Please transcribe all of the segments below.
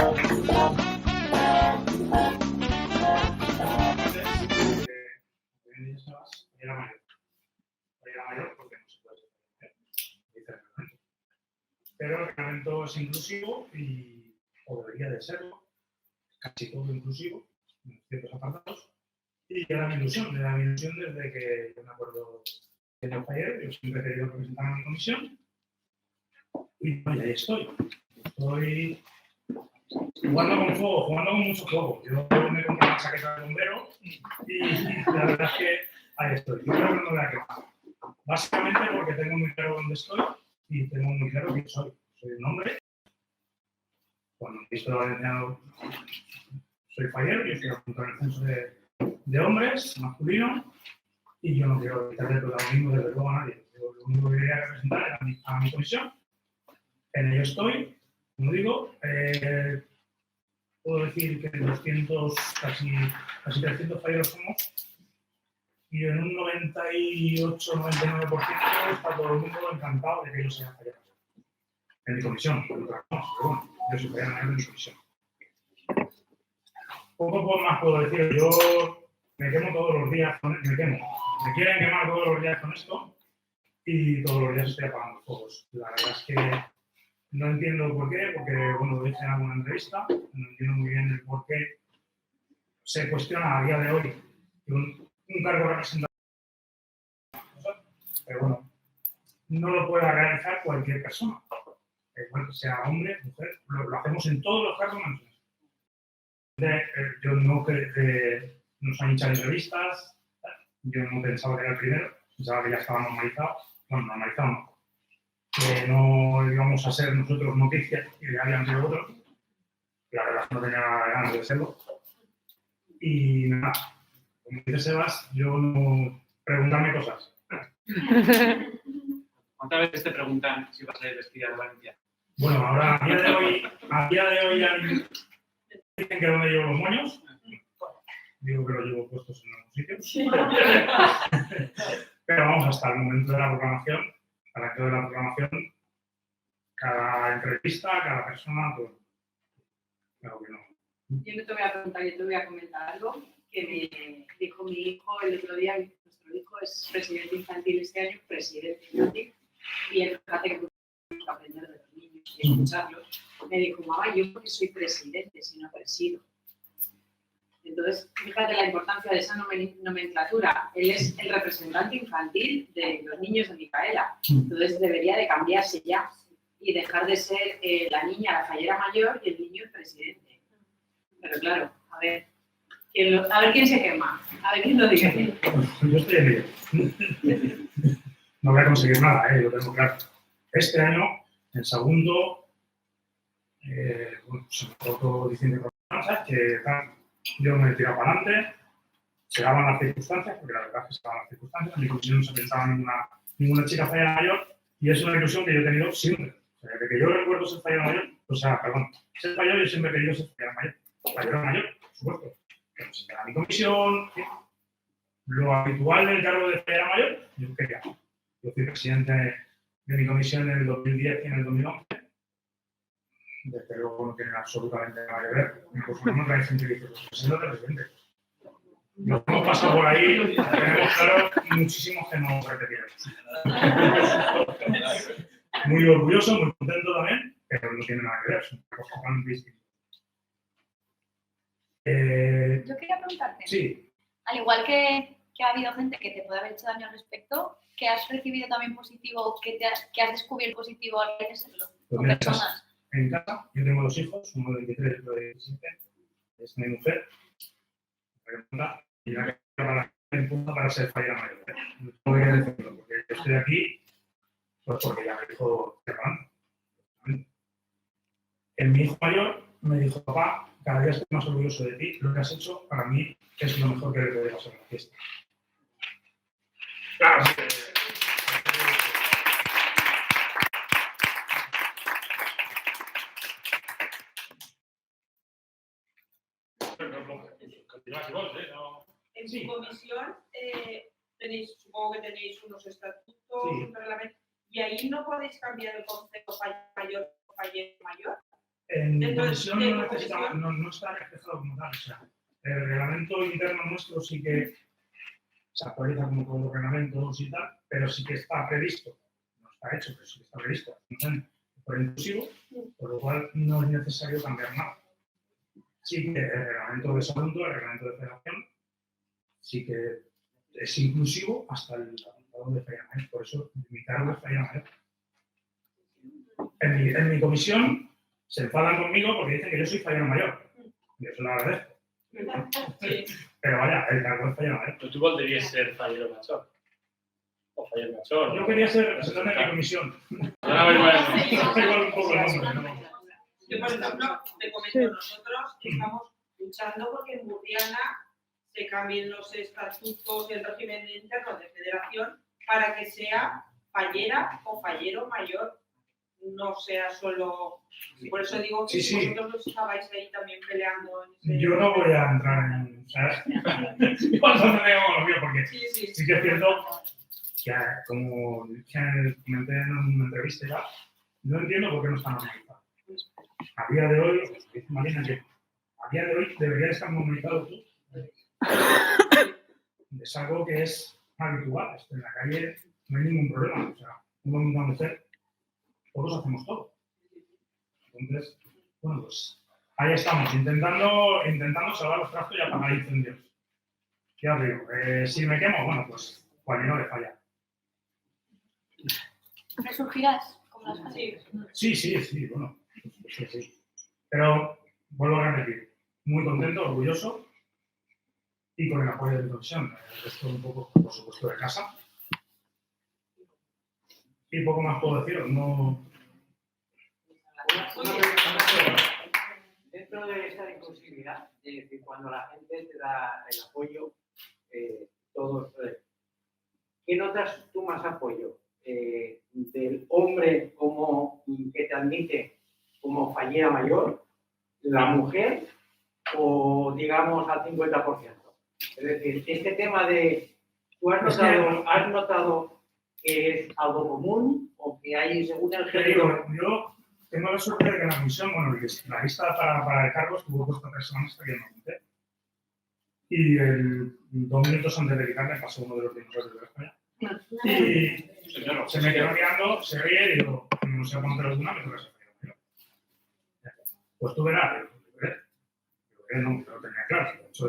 Era mayor porque no se puede hacer, pero el reglamento es inclusivo o debería de serlo, casi todo inclusivo, en ciertos apartados, y era mi ilusión desde que yo me acuerdo que yo fallé, yo siempre he querido representar a mi comisión, y bueno, ahí estoy jugando con fuego, jugando con mucho fuego. Yo me compré una chaqueta de bombero y la verdad es que ahí estoy. Yo creo que no me voy a quemar. Básicamente porque tengo muy claro dónde estoy y tengo muy claro quién soy. Soy un hombre. Cuando he visto valenciano, soy fallero, yo estoy apuntado en el censo de hombres, masculino, y yo no quiero quitarle el protagonismo desde luego a nadie. Yo lo único que quería representar era a mi comisión. En ello estoy, como digo, puedo decir que 200, casi 300 falleros somos, y en un 98-99% está todo el mundo encantado de que yo sea fallero. En mi comisión, pero bueno, yo soy fallero en mi comisión. Poco más puedo decir, yo me quemo todos los días, me quieren quemar todos los días con esto, y todos los días estoy apagando fuegos. La verdad es que no entiendo por qué, porque, bueno, lo dije en alguna entrevista, no entiendo muy bien el por qué se cuestiona a día de hoy un cargo representativo, pero bueno, no lo puede realizar cualquier persona, igual que sea hombre, mujer, lo hacemos en todos los casos menos eso. Yo no creo que nos han hecho entrevistas, yo no pensaba que era el primero, pensaba que ya estaba normalizado, bueno, normalizado no. Que no íbamos a ser nosotros noticias y que habían sido otros. La verdad es que no tenía ganas de serlo. Y nada, como dice Sebas, yo no preguntarme cosas. ¿Cuántas veces te preguntan si vas a ir vestida de Valencia? Bueno, ahora a día de hoy ya dicen que dónde llevo los moños. Digo que los llevo puestos en algún sitio. Pero vamos, hasta el momento de la programación, para que de la programación, cada entrevista, cada persona, pues, claro que no. Yo no te voy a preguntar, yo te voy a comentar algo que me dijo mi hijo el otro día. Nuestro hijo es presidente infantil este año, presidente infantil, y él hace que tenemos que aprender de los niños y escucharlos. Me dijo, mamá, yo porque soy presidente, si no presido. Entonces, fíjate la importancia de esa nomenclatura. Él es el representante infantil de los niños de Micaela. Entonces, debería de cambiarse ya y dejar de ser la niña, la fallera mayor, y el niño el presidente. Pero claro, a ver quién se quema, a ver quién lo dice. Yo estoy en ello. No voy a conseguir nada, lo tengo claro. Este año, en segundo, bueno, se me tocó diciendo que yo me he tirado para adelante, se daban las circunstancias, porque la verdad es que se daban las circunstancias, en mi comisión no se pensaba ninguna chica fallera mayor, y es una ilusión que yo he tenido siempre. O sea, desde que yo recuerdo ser fallera mayor, ser fallero yo siempre he querido ser fallera mayor. Fallera mayor, por supuesto. Representar a mi comisión, lo habitual del cargo de fallera mayor, yo quería. Yo fui presidente de mi comisión en el 2010 y en el 2011. Desde luego no tiene absolutamente nada que ver. Incluso no trae gente que dice, pues siendo presidente. Nos hemos pasado por ahí, tenemos claro muchísimos que no repetiremos. Muy orgulloso, muy contento también, pero no tiene nada que ver, son cosas totalmente distintas. Yo quería preguntarte, sí. Al igual que ha habido gente que te puede haber hecho daño al respecto, ¿que has recibido también positivo, que has descubierto positivo al de serlo? Pues mira, personas. En casa, yo tengo 2 hijos, uno de 23 y otro de 17, es mi mujer, y la que para ser fallera mayor. No voy a decirlo, porque yo estoy aquí, pues porque ya me dijo mi hijo mayor me dijo, papá, cada día estoy más orgulloso de ti, lo que has hecho para mí es lo mejor que le puede pasar en la fiesta. Claro, En su comisión supongo que tenéis unos estatutos, un reglamento, y ahí no podéis cambiar el concepto fallero mayor o fallero mayor. En Dentro de- comisión de no, comisión. no está reflejado como tal. O sea, el reglamento interno nuestro sí que se actualiza como todos los reglamentos y tal, pero sí que está previsto, no está hecho, pero sí que está previsto, por inclusivo, por lo cual no es necesario cambiar nada. Sí que el reglamento de salud, el reglamento de federación, sí que es inclusivo hasta el grado de falla mayor, por eso mi cargo es falla mayor. En mi comisión se enfadan conmigo porque dicen que yo soy fallero mayor, y eso lo agradezco. Sí. Pero vaya, el cargo es fallero mayor. Però tu voldries ser fallero major. O fallero major. Yo quería ser representante de mi comisión. Anava igual. Igual un poco el nombre, ¿no? Yo, por ejemplo, te comento, nosotros estamos luchando porque en Burriana se cambien los estatutos y el régimen interno de federación para que sea fallera o fallero mayor, no sea solo... Por eso digo que Sí, sí. vosotros los estabais ahí también peleando en ese... Yo no voy a entrar en... ¿Sabes? Igual no tenemos lo mío, porque Sí, sí, sí que es cierto que, como comenté en una entrevista ya, no entiendo por qué no está normalizado. A día de hoy, dice Marina, que a día de hoy debería estar normalizado tú. Es algo que es habitual. En la calle no hay ningún problema. O sea, un hombre y una mujer, todos hacemos todo. Entonces, bueno, pues ahí estamos, intentando salvar los trastos y apagar incendios. Ya os digo, si me quemo, bueno, pues cual no le falla. Resurgirás como las canciones. Sí, bueno, sí. Pero vuelvo a repetir, muy contento, orgulloso y con el apoyo de mi comisión. El resto un poco, por supuesto, de casa. Y poco más puedo deciros, no... Dentro de esa inclusividad, es decir, cuando la gente te da el apoyo, todos, ¿qué notas tú más apoyo? ¿Del hombre como que te admite como fallera mayor, la mujer o digamos al 50%? Es decir, este tema de, ¿tú has notado que es algo común o que hay según el Te digo, género? yo tengo la suerte de que la comisión, bueno, la lista para el cargo estuvo puesta 3 semanas hasta que me apunté. Y 2 minutos antes de quitarme pasó uno de los dinosaurios de España. Y se me quedó mirando, se ríe y digo, no sé cuánto te lo una, me toca ser fallero. Pues tú verás, no lo tenía claro. De hecho,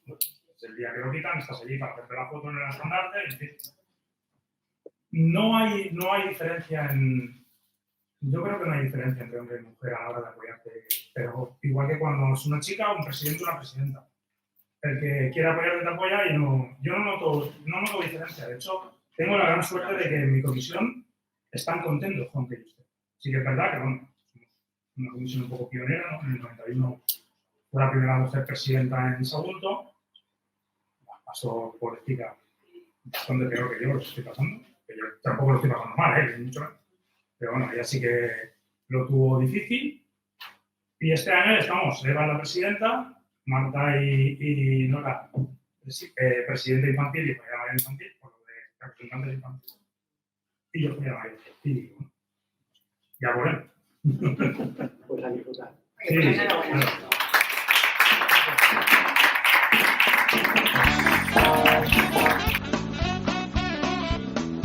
es el día que lo quitan, estás allí para hacerte la foto en el estandarte, en fin. No hay diferencia en... Yo creo que no hay diferencia entre hombre y mujer a la hora de apoyarte, pero igual que cuando es una chica, un presidente o una presidenta. El que quiera apoyarte te apoya y yo no noto diferencia. De hecho, tengo la gran suerte de que en mi comisión están contentos con que yo esté. Sí que es verdad que, bueno, somos una comisión un poco pionera, ¿no? En el 91 fue la primera mujer presidenta en Sagunto. Pasó política bastante peor que yo lo estoy pasando. Que yo tampoco lo estoy pasando mal, mucho menos. Pero bueno, ella sí que lo tuvo difícil. Y este año estamos, Eva la presidenta, Marta y Nora, presidenta infantil y fallera mayor infantil, por lo de representantes infantiles. Y yo fallera mayor. Y bueno, ya volvemos. Pues a disfrutar. Sí, bueno.